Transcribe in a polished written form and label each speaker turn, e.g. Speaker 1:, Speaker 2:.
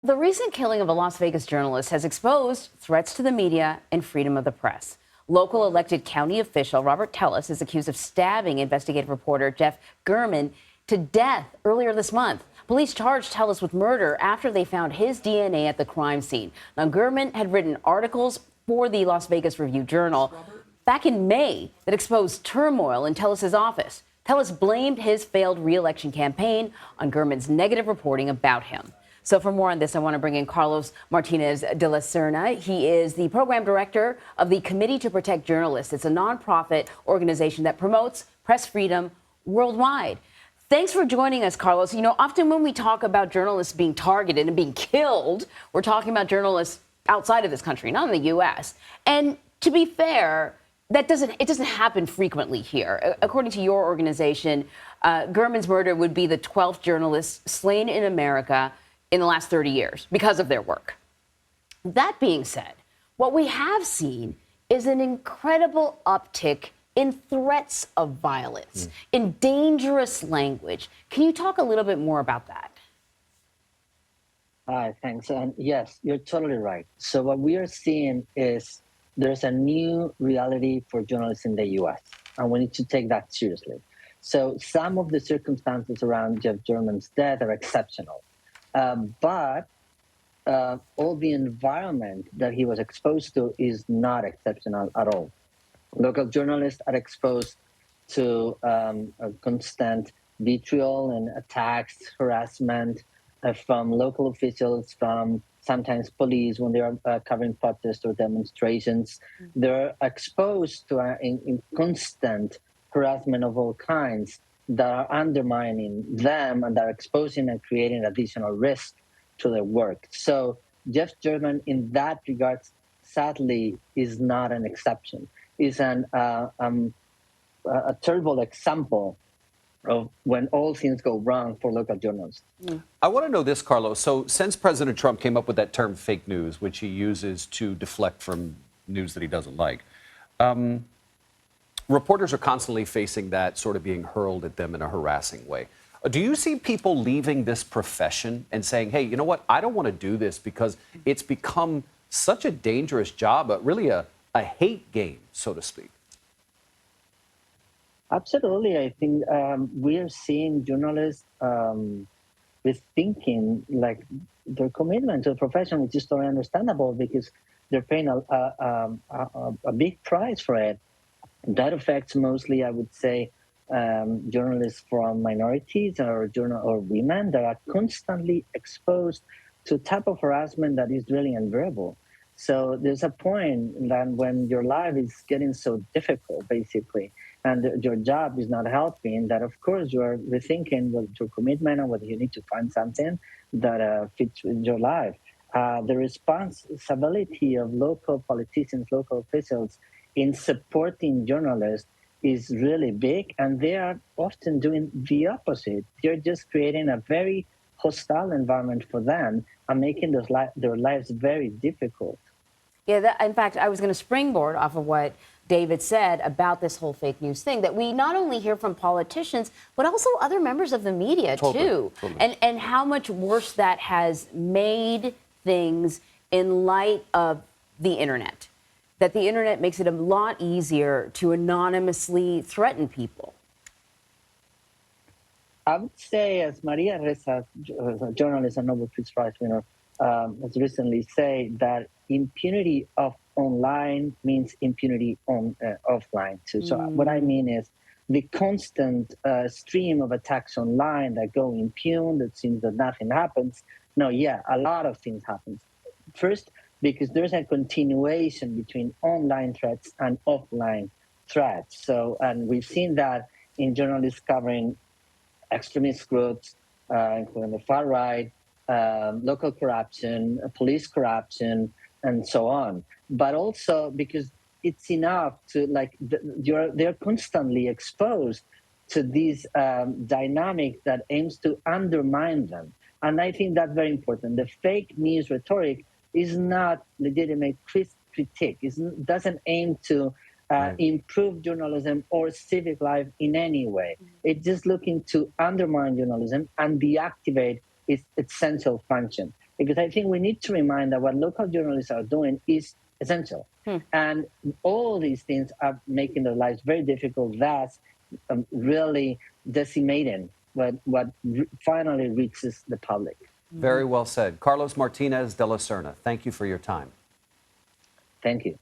Speaker 1: The recent killing of a Las Vegas journalist has exposed threats to the media and freedom of the press. Local elected county official Robert Tellis is accused of stabbing investigative reporter Jeff German to death earlier this month. Police charged Tellis with murder after they found his DNA at the crime scene. Now, German had written articles for the Las Vegas Review-Journal back in May that exposed turmoil in Tellis's office. Tellis blamed his failed re-election campaign on German's negative reporting about him. So for more on this, I want to bring in Carlos Martinez de la Serna. He is the program director of the Committee to Protect Journalists. It's a nonprofit organization that promotes press freedom worldwide. Thanks for joining us, Carlos. You know, often when we talk about journalists being targeted and being killed, we're talking about journalists outside of this country, not in the U.S. And to be fair, it doesn't happen frequently here. According to your organization, German's murder would be the 12th journalist slain in America in the last 30 years because of their work. That being said, what we have seen is an incredible uptick in threats of violence, in dangerous language. Can you talk a little bit more about that?
Speaker 2: Hi, thanks. And yes, you're totally right. So what we are seeing is there's a new reality for journalists in the US, and we need to take that seriously. So some of the circumstances around Jeff German's death are exceptional. But all the environment that he was exposed to is not exceptional at all. Local journalists are exposed to constant vitriol and attacks, harassment from local officials, from sometimes police when they are covering protests or demonstrations. They're exposed to in constant harassment of all kinds that are undermining them and that are exposing and creating additional risk to their work. So Jeff German, in that regard, sadly, is not an exception. Is a terrible example of when all things go wrong for local journalists.
Speaker 3: I want to know this, Carlos. So since President Trump came up with that term fake news, which he uses to deflect from news that he doesn't like, reporters are constantly facing that sort of being hurled at them in a harassing way. Do you see people leaving this profession and saying, hey, you know what, I don't want to do this because it's become such a dangerous job, really a hate game, so to speak?
Speaker 2: Absolutely. I think we are seeing journalists rethinking like their commitment to the profession, which is totally understandable because they're paying a big price for it. That affects mostly, I would say, journalists from minorities or women that are constantly exposed to a type of harassment that is really unbearable. So there's a point that when your life is getting so difficult, basically, and your job is not helping, that of course you are rethinking what your commitment and whether you need to find something that fits with your life. The responsibility of local politicians, local officials in supporting journalists is really big, and they are often doing the opposite. They're just creating a very hostile environment for them and making their lives very difficult.
Speaker 1: Yeah, in fact, I was going to springboard off of what David said about this whole fake news thing, that we not only hear from politicians, but also other members of the media, too. Totally. And how much worse that has made things in light of the internet. That the internet makes it a lot easier to anonymously threaten people.
Speaker 2: I would say, as Maria Ressa, a journalist and Nobel Peace Prize winner, has recently said that impunity of online means impunity on offline too. So what I mean is the constant stream of attacks online that go impugned, it seems that nothing happens. No, yeah, a lot of things happen. First, because there's a continuation between online threats and offline threats. So, and we've seen that in journalists covering extremist groups, including the far right, local corruption, police corruption, and so on. But also because it's enough to they're constantly exposed to this dynamic that aims to undermine them. And I think that's very important. The fake news rhetoric is not legitimate critique. It doesn't aim to improve journalism or civic life in any way. It's just looking to undermine journalism and deactivate its essential function. because I think we need to remind that what local journalists are doing is essential. And all these things are making their lives very difficult, thus really decimating what finally reaches the public.
Speaker 3: Very well said. Carlos Martinez de la Serna, thank you for your time.
Speaker 2: Thank you.